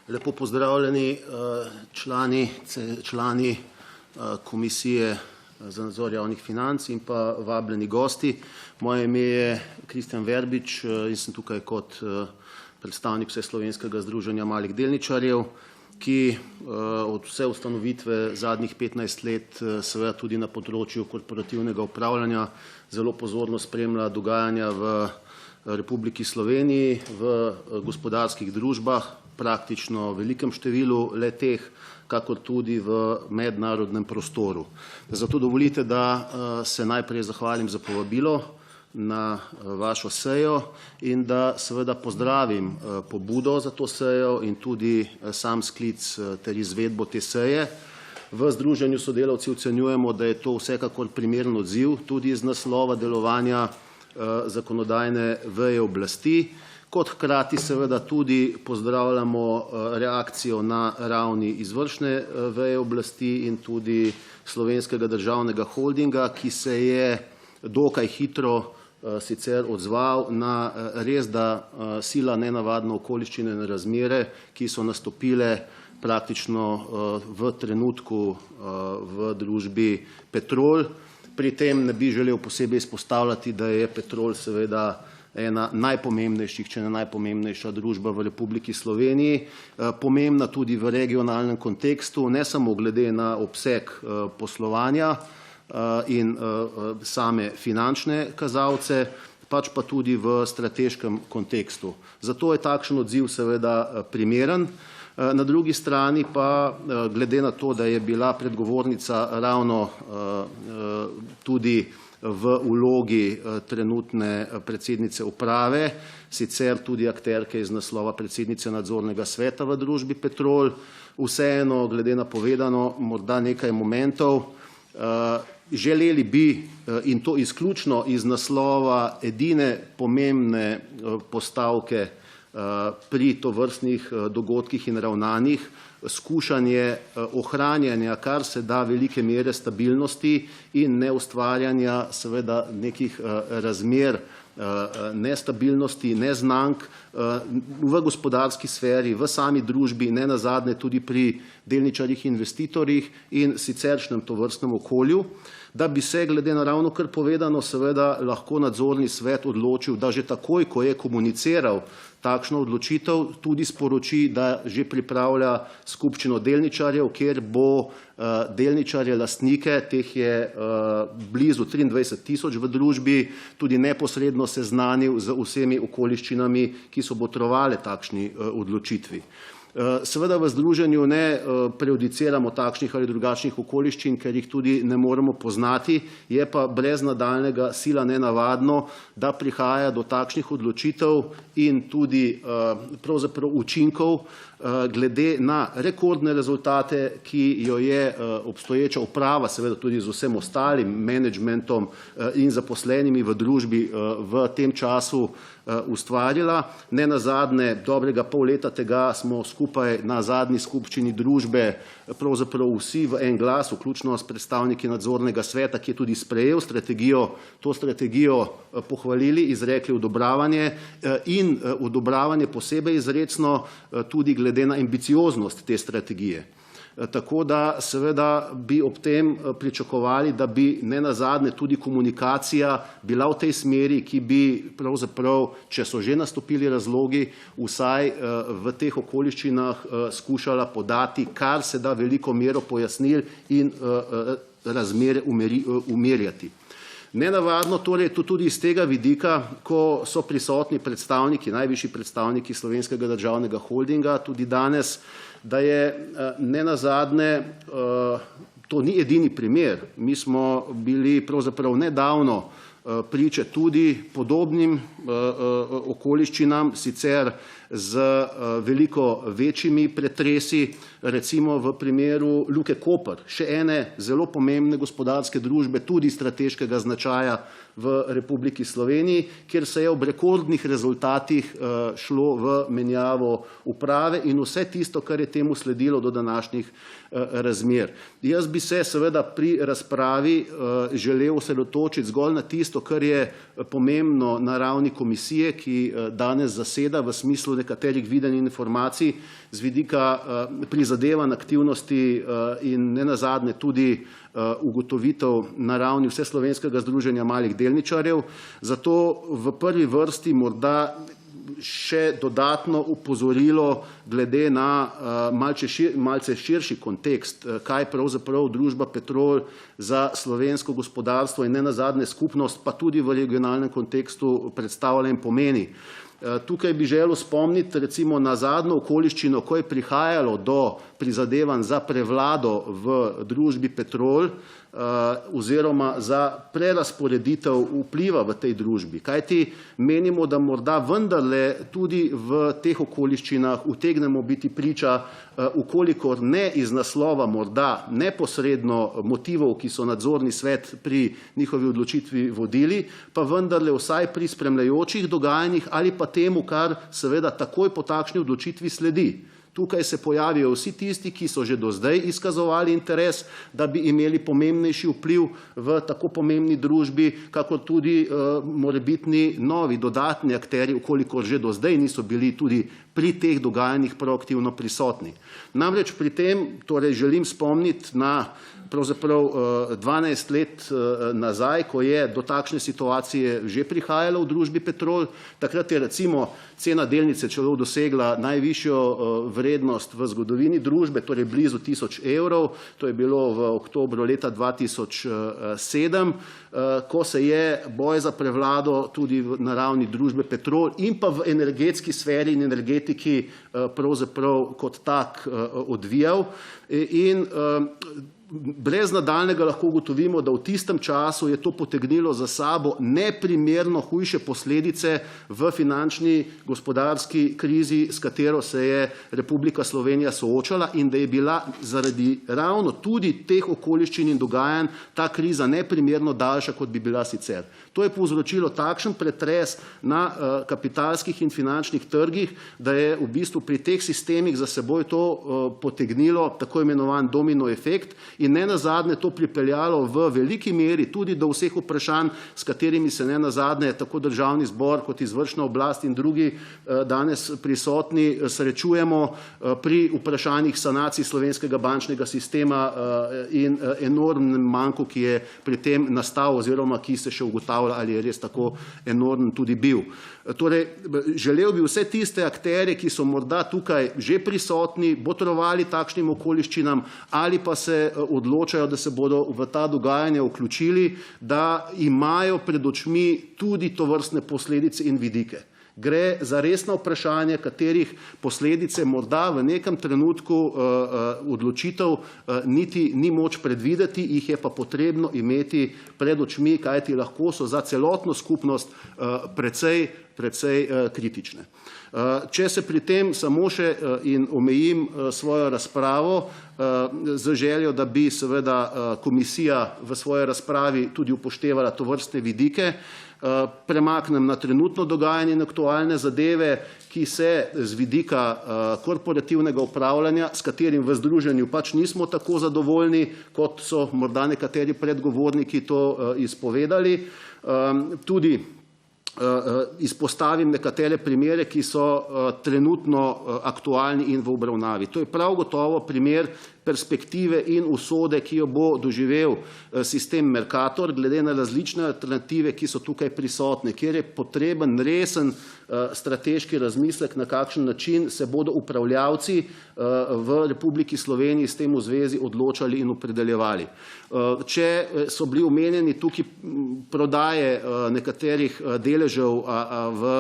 Lepo pozdravljeni člani Komisije za nadzor javnih financ in pa vabljeni gosti. Moje ime je Kristjan Verbič in sem tukaj kot predstavnik Vseslovenskega združenja malih delničarjev, ki od vse ustanovitve zadnjih 15 let seveda tudi na področju korporativnega upravljanja zelo pozorno spremlja dogajanja v Republiki Sloveniji, v gospodarskih družbah, praktično velikem številu le-teh, kakor tudi v mednarodnem prostoru. Zato dovolite, da se najprej zahvalim za povabilo na vašo sejo in da seveda pozdravim pobudo za to sejo in tudi sam sklic ter izvedbo te seje. V Združenju sodelavci ocenjujemo, da je to vsekakor primeren odziv tudi iz naslova delovanja zakonodajne veje oblasti, kot hkrati seveda tudi pozdravljamo reakcijo na ravni izvršne veje oblasti in tudi Slovenskega državnega holdinga, ki se je dokaj hitro sicer odzval na res da sila nenavadne okoliščine in razmere, ki so nastopile praktično v trenutku v družbi Petrol. Pri tem ne bi želel posebej izpostavljati, da je Petrol seveda ena najpomembnejših, če ne najpomembnejša družba v Republiki Sloveniji, pomembna tudi v regionalnem kontekstu, ne samo glede na obseg poslovanja in same finančne kazalce, pač pa tudi v strateškem kontekstu. Zato je takšen odziv seveda primeren. Na drugi strani pa, glede na to, da je bila predgovornica ravno tudi v vlogi trenutne predsednice uprave, sicer tudi akterke iz naslova predsednice nadzornega sveta v družbi Petrol, vseeno, glede na povedano, morda nekaj momentov. Želeli bi, in to izključno iz naslova edine pomembne postavke pri tovrstnih dogodkih in ravnanjih, skušanje ohranjanja kar se da velike mere stabilnosti in neustvarjanja seveda nekih razmer nestabilnosti, neznank v gospodarski sferi, v sami družbi, ne nazadnje tudi pri delničarjih investitorjih in siceršnjem tovrstnem okolju, da bi se glede na ravno kar povedano seveda lahko nadzorni svet odločil, da že takoj, ko je komuniciral takšno odločitev, tudi sporoči, da že pripravlja skupščino delničarjev, kjer bo delničarje, lastnike, teh je blizu 23.000 v družbi, tudi neposredno seznanil z vsemi okoliščinami, ki so botrovale takšni odločitvi. Seveda v združenju ne prejudiciramo takšnih ali drugačnih okoliščin, ker jih tudi ne moremo poznati, je pa brez nadaljnjega sila nenavadno, da prihaja do takšnih odločitev in tudi pravzaprav učinkov glede na rekordne rezultate, ki jo je obstoječa uprava, seveda tudi z vsem ostalim menedžmentom in zaposlenimi v družbi v tem času ustvarila. Ne nazadnje, dobrega pol leta tega smo skupaj na zadnji skupščini družbe pravzaprav vsi v en glas, vključno s predstavniki nadzornega sveta, ki je tudi sprejel to strategijo pohvalili, izrekli odobravanje in odobravanje posebej izrecno tudi glede na ambicioznost te strategije. Tako da seveda bi ob tem pričakovali, da bi ne nazadnje tudi komunikacija bila v tej smeri, ki bi pravzaprav, če so že nastopili razlogi, vsaj v teh okoliščinah skušala podati kar se da veliko mero pojasnil in razmere umirjati. Nenavadno torej je tudi iz tega vidika, ko so prisotni predstavniki, najvišji predstavniki Slovenskega državnega holdinga, tudi danes, da je nenazadnje, to ni edini primer. Mi smo bili pravzaprav nedavno priče tudi podobnim okoliščinam, sicer z veliko večjimi pretresi, recimo v primeru Luke Koper, še ene zelo pomembne gospodarske družbe, tudi strateškega značaja v Republiki Sloveniji, kjer se je ob rekordnih rezultatih šlo v menjavo uprave in vse tisto, kar je temu sledilo do današnjih razmer. Jaz bi se seveda pri razpravi želel osredotočiti zgolj na tisto, tisto, kar je pomembno na ravni komisije, ki danes zaseda v smislu nekaterih videnj in informacij z vidika prizadevanj, aktivnosti in nenazadnje tudi ugotovitev na ravni Vseslovenskega združenja malih delničarjev. Zato v prvi vrsti morda še dodatno opozorilo glede na malce širši kontekst, kaj pravzaprav družba Petrol za slovensko gospodarstvo in nenazadnje skupnost, pa tudi v regionalnem kontekstu predstavlja in pomeni. Tukaj bi želel spomniti recimo na zadnjo okoliščino, ko je prihajalo do prizadevanj za prevlado v družbi Petrol oziroma za prerazporeditev vpliva v tej družbi. Kajti menimo, da morda vendarle tudi v teh okoliščinah utegnemo biti priča, ukolikor ne iz naslova morda neposredno motivov, ki so nadzorni svet pri njihovi odločitvi vodili, pa vendarle vsaj pri spremljajočih dogajanjih ali pa temu, kar seveda takoj po takšni odločitvi sledi. Tukaj se pojavijo vsi tisti, ki so že do zdaj izkazovali interes, da bi imeli pomembnejši vpliv v tako pomembni družbi, kakor tudi morebitni novi dodatni akterji, ukolikor že do zdaj niso bili tudi pri teh dogajanjih proaktivno prisotni. Namreč pri tem torej želim spomniti na pravzaprav 12 let nazaj, ko je do takšne situacije že prihajalo v družbi Petrol. Takrat je recimo cena delnice celo dosegla najvišjo vrednost v zgodovini družbe, torej blizu 1000 evrov. To je bilo v oktobru leta 2007, ko se je boj za prevlado tudi na ravni družbe Petrol in pa v energetski sferi in energetiki pravzaprav kot tak odvijal. In brez nadaljnjega lahko ugotovimo, da v tistem času je to potegnilo za sabo neprimerno hujše posledice v finančni gospodarski krizi, s katero se je Republika Slovenija soočala in da je bila zaradi ravno tudi teh okoliščin in dogajanj ta kriza neprimerno daljša, kot bi bila sicer. To je povzročilo takšen pretres na kapitalskih in finančnih trgih, da je v bistvu pri teh sistemih za seboj to potegnilo tako imenovan domino efekt in nenazadnje to pripeljalo v veliki meri tudi do vseh vprašanj, s katerimi se nenazadnje tako državni zbor kot izvršna oblast in drugi danes prisotni srečujemo pri vprašanjih sanacij slovenskega bančnega sistema in enormnem manku, ki je pri tem nastal oziroma ki se še ugotavlja, ali je res tako enormen tudi bil. Torej, želel bi vse tiste akterje, ki so morda tukaj že prisotni, botrovali takšnim okoliščinam ali pa se odločajo, da se bodo v ta dogajanja vključili, da imajo pred očmi tudi tovrstne posledice in vidike. Gre za resno vprašanje, katerih posledice morda v nekem trenutku odločitev niti ni moč predvideti, jih je pa potrebno imeti pred očmi, kajti lahko so za celotno skupnost precej kritične. Če se pri tem samo še in omejim svojo razpravo z željo, da bi seveda komisija v svoji razpravi tudi upoštevala tovrstne vidike, premaknem na trenutno dogajanje in aktualne zadeve, ki se z vidika korporativnega upravljanja, s katerim v združenju pač nismo tako zadovoljni, kot so morda nekateri predgovorniki to izpovedali. Tudi izpostavim nekatere primere, ki so trenutno aktualni in v obravnavi. To je prav gotovo primer perspektive in usode, ki jo bo doživel sistem Mercator, glede na različne alternative, ki so tukaj prisotne, kjer je potreben resen strateški razmislek, na kakšen način se bodo upravljavci v Republiki Sloveniji s tem v zvezi odločali in opredeljevali. Če so bili omenjeni tukaj prodaje nekaterih deležev v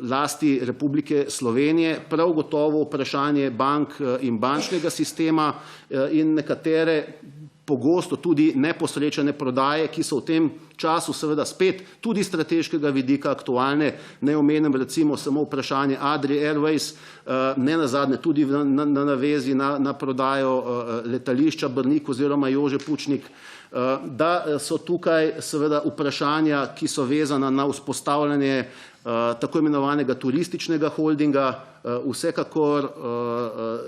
lasti Republike Slovenije, prav gotovo vprašanje bank in bančnega sistema in nekatere pogosto tudi neposrečene prodaje, ki so v tem času seveda spet tudi strateškega vidika aktualne. Ne omenim recimo samo vprašanje Adria Airways, nenazadnje tudi na navezi na prodajo letališča Brnik oziroma Jože Pučnik, da so tukaj seveda vprašanja, ki so vezana na vzpostavljanje tako imenovanega turističnega holdinga, vsekakor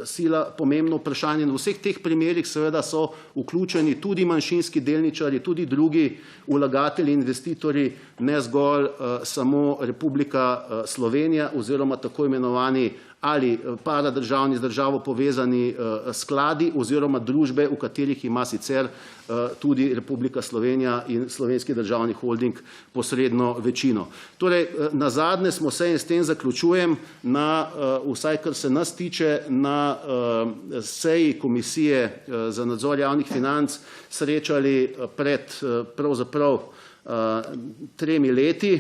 sila pomembno vprašanje. V vseh teh primerih seveda so vključeni tudi manjšinski delničarji, tudi drugi vlagatelji, investitorji, ne zgolj samo Republika Slovenija oziroma tako imenovani ali paradržavni, z državo povezani skladi oziroma družbe, v katerih ima sicer tudi Republika Slovenija in Slovenski državni holding posredno večino. Torej, nazadnje smo se, in s tem zaključujem, vsaj kar se nas tiče, na seji Komisije za nadzor javnih financ srečali pred pravzaprav 3 leti,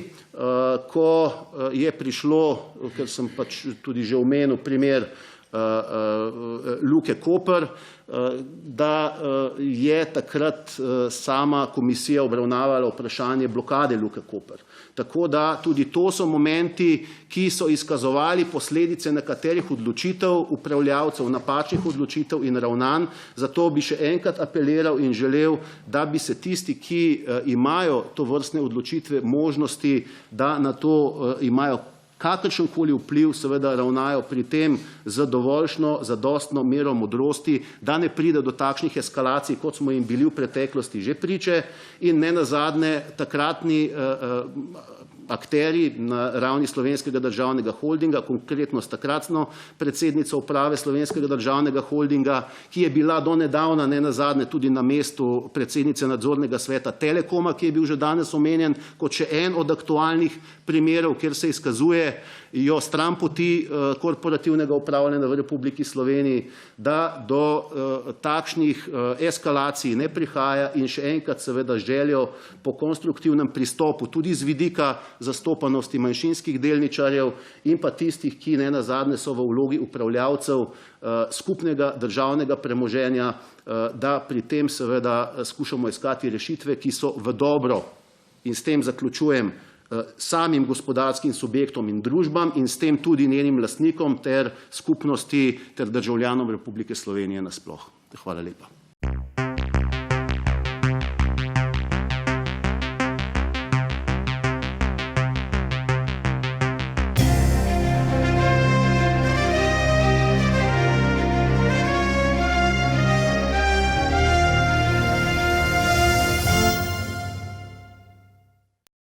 ko je prišlo, ker sem pač tudi že omenil primer Luke Koper, da je takrat sama komisija obravnavala vprašanje blokade Luke Koper. Tako da tudi to so momenti, ki so izkazovali posledice nekaterih odločitev upravljavcev, napačnih odločitev in ravnanj. Zato bi še enkrat apeliral in želel, da bi se tisti, ki imajo tovrstne odločitve, možnosti, da na to imajo kakršenkoli vpliv, seveda ravnajo pri tem z dovoljšno, zadostno mero modrosti, da ne pride do takšnih eskalacij, kot smo jim bili v preteklosti že priče, in nenazadnje takratni akterji na ravni Slovenskega državnega holdinga, konkretno s takratno predsednico uprave Slovenskega državnega holdinga, ki je bila do nedavna nenazadnje tudi na mestu predsednice nadzornega sveta Telekoma, ki je bil že danes omenjen kot še en od aktualnih primerov, kjer se izkazujejo stranpoti korporativnega upravljanja v Republiki Sloveniji, da do takšnih eskalacij ne prihaja, in še enkrat seveda željo po konstruktivnem pristopu tudi z vidika zastopanosti manjšinskih delničarjev in pa tistih, ki nenazadnje so v vlogi upravljavcev skupnega državnega premoženja, da pri tem seveda skušamo iskati rešitve, ki so v dobro, in s tem zaključujem, samim gospodarskim subjektom in družbam in s tem tudi njenim lastnikom ter skupnosti ter državljanom Republike Slovenije nasploh. Hvala lepa.